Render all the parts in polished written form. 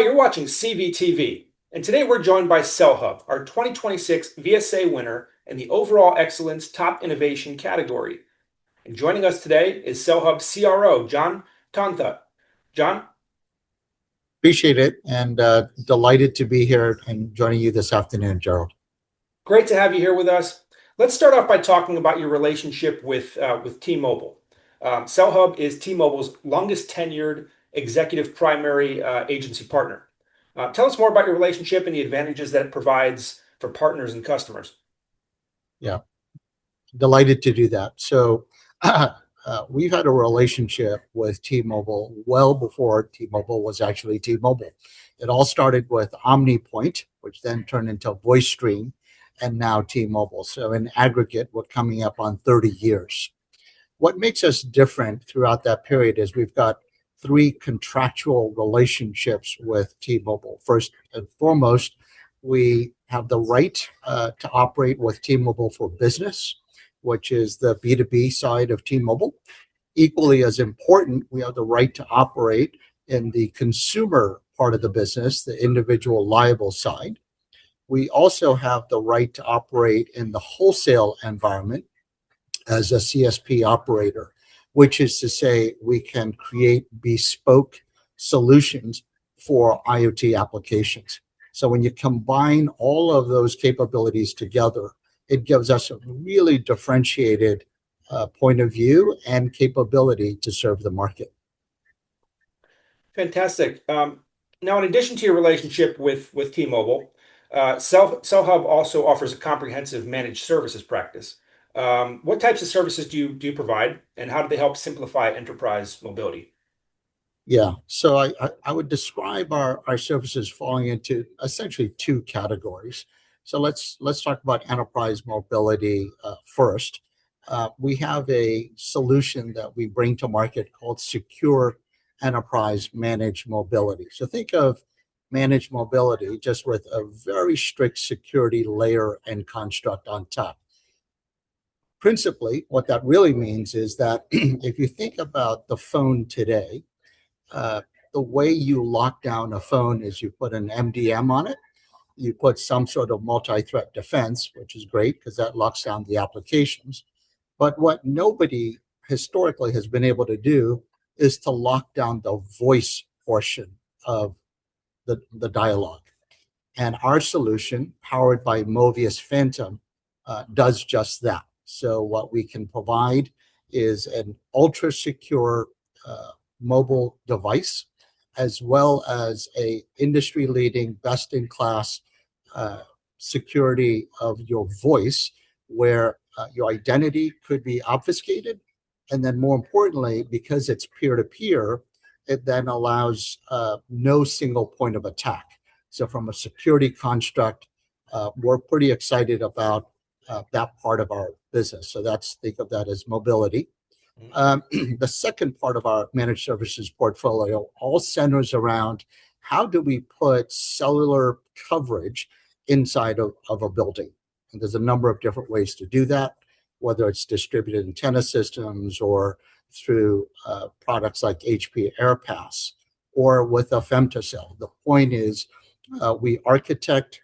you're watching CVTV, and today we're joined by Cellhub, our 2026 VSA winner in the Overall Excellence Top Innovation category. And joining us today is Cellhub CRO John Tonthat. John, Appreciate it and delighted to be here and joining you this afternoon, Gerald. great to have you here with us. Let's start off by talking about your relationship with T-Mobile. Cellhub is T-Mobile's longest tenured executive primary agency partner. Tell us more about your relationship and the advantages that it provides for partners and customers. Yeah, delighted to do that. So we've had a relationship with T-Mobile well before T-Mobile was actually T-Mobile. It all started with OmniPoint, which then turned into VoiceStream, and now T-Mobile. So in aggregate, we're coming up on 30 years. What makes us different throughout that period is we've got three contractual relationships with T-Mobile. First and foremost, we have the right to operate with T-Mobile for Business, which is the B2B side of T-Mobile. Equally as important, we have the right to operate in the consumer part of the business, the individual liable side. We also have the right to operate in the wholesale environment as a CSP operator, which is to say we can create bespoke solutions for IoT applications. So when you combine all of those capabilities together, it gives us a really differentiated point of view and capability to serve the market. Fantastic. Now, in addition to your relationship with T-Mobile, Cellhub also offers a comprehensive managed services practice. What types of services do you provide, and how do they help simplify enterprise mobility? Yeah, so I would describe our services falling into essentially two categories. So let's talk about enterprise mobility first. We have a solution that we bring to market called Secure Enterprise Managed Mobility. So think of managed mobility just with a very strict security layer and construct on top. Principally, what that really means is that if you think about the phone today, the way you lock down a phone is you put an MDM on it, you put some sort of multi-threat defense, which is great because that locks down the applications. But what nobody historically has been able to do is to lock down the voice portion of the dialogue. And our solution, powered by Movius Phantom, does just that. So what we can provide is an ultra secure mobile device, as well as a industry leading best in class security of your voice, where your identity could be obfuscated. And then more importantly, because it's peer to peer, it then allows no single point of attack. So from a security construct, we're pretty excited about that part of our business. So think of that as mobility. The second part of our managed services portfolio all centers around how do we put cellular coverage inside of a building. And there's a number of different ways to do that, whether it's distributed antenna systems or through products like HP AirPass or with a femtocell. The point is we architect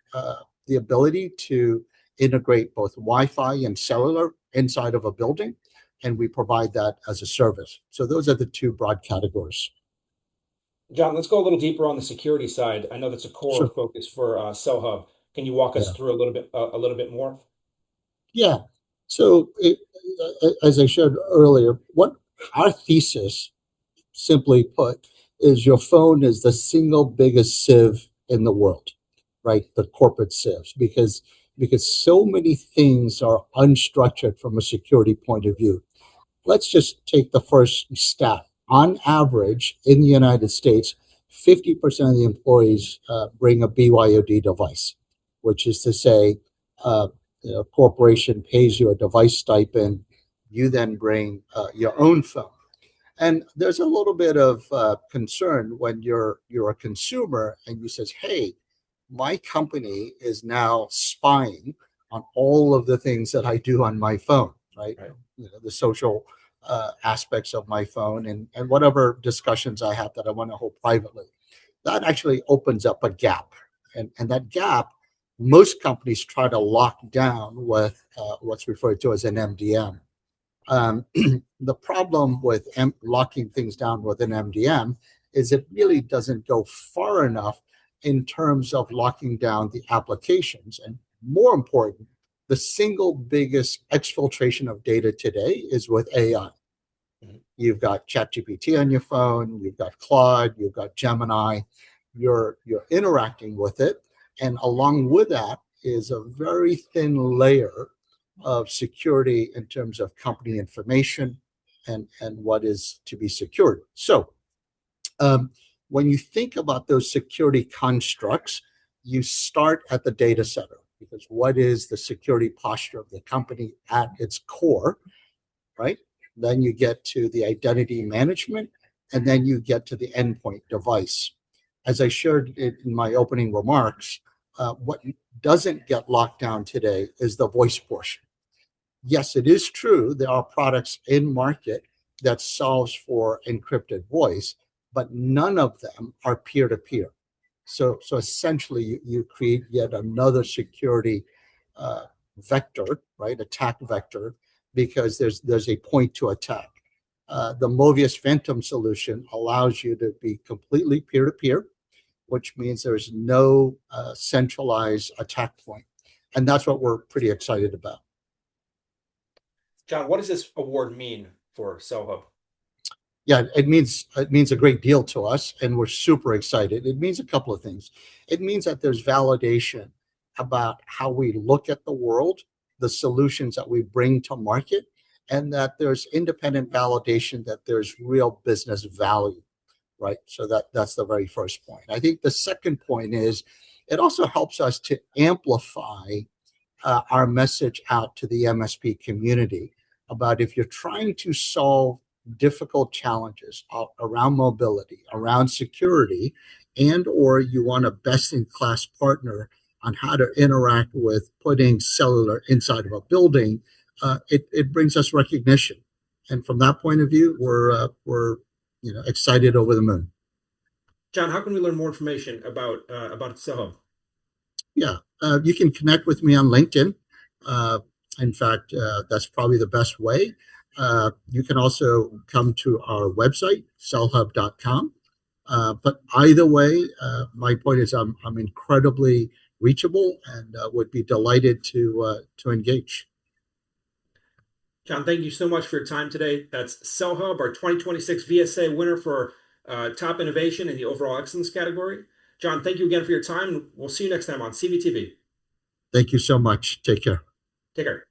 the ability to integrate both Wi-Fi and cellular inside of a building, and we provide that as a service. So those are the two broad categories. John, let's go a little deeper on the security side. I know that's a core Sure. focus for Cellhub. Can you walk us Yeah. through a little bit more? Yeah. So as I showed earlier, what our thesis, simply put, is your phone is the single biggest sieve in the world, right? The corporate sieves, because so many things are unstructured from a security point of view. Let's just take the first stat. On average, in the United States, 50% of the employees bring a BYOD device, which is to say, a corporation pays you a device stipend, you then bring your own phone. And there's a little bit of concern when you're a consumer and you says, hey, my company is now spying on all of the things that I do on my phone, right? The social aspects of my phone and whatever discussions I have that I want to hold privately. that actually opens up a gap. And that gap, most companies try to lock down with what's referred to as an MDM. The problem with locking things down with an MDM is it really doesn't go far enough in terms of locking down the applications. And more important, the single biggest exfiltration of data today is with AI. You've got ChatGPT on your phone, you've got Claude, you've got Gemini, you're interacting with it. And along with that is a very thin layer of security in terms of company information and what is to be secured. So when you think about those security constructs, you start at the data center, because what is the security posture of the company at its core, right? Then you get to the identity management, and then you get to the endpoint device. As I shared in my opening remarks, what doesn't get locked down today is the voice portion. Yes, it is true there are products in market that solves for encrypted voice, but none of them are peer-to-peer. So essentially, you create yet another security vector, right? Attack vector, because there's a point to attack. The Movius Phantom solution allows you to be completely peer-to-peer, which means there's no centralized attack point. And that's what we're pretty excited about. John, what does this award mean for Cellhub? Yeah, it means a great deal to us, and we're super excited. It means a couple of things. It means that there's validation about how we look at the world, the solutions that we bring to market, and that there's independent validation that there's real business value, right? So that's the very first point. I think the second point is it also helps us to amplify our message out to the MSP community about, if you're trying to solve difficult challenges around mobility, around security, and or you want a best-in-class partner on how to interact with putting cellular inside of a building, it brings us recognition. And from that point of view, we're excited over the moon. John, how can we learn more information about Cellhub? Yeah, you can connect with me on LinkedIn. In fact, that's probably the best way. You can also come to our website, cellhub.com. But either way, my point is I'm incredibly reachable and would be delighted to engage. John, thank you so much for your time today. That's Cellhub, our 2026 VSA winner for top innovation in the overall excellence category. John, thank you again for your time. We'll see you next time on CVTV. Thank you so much. Take care. Take care.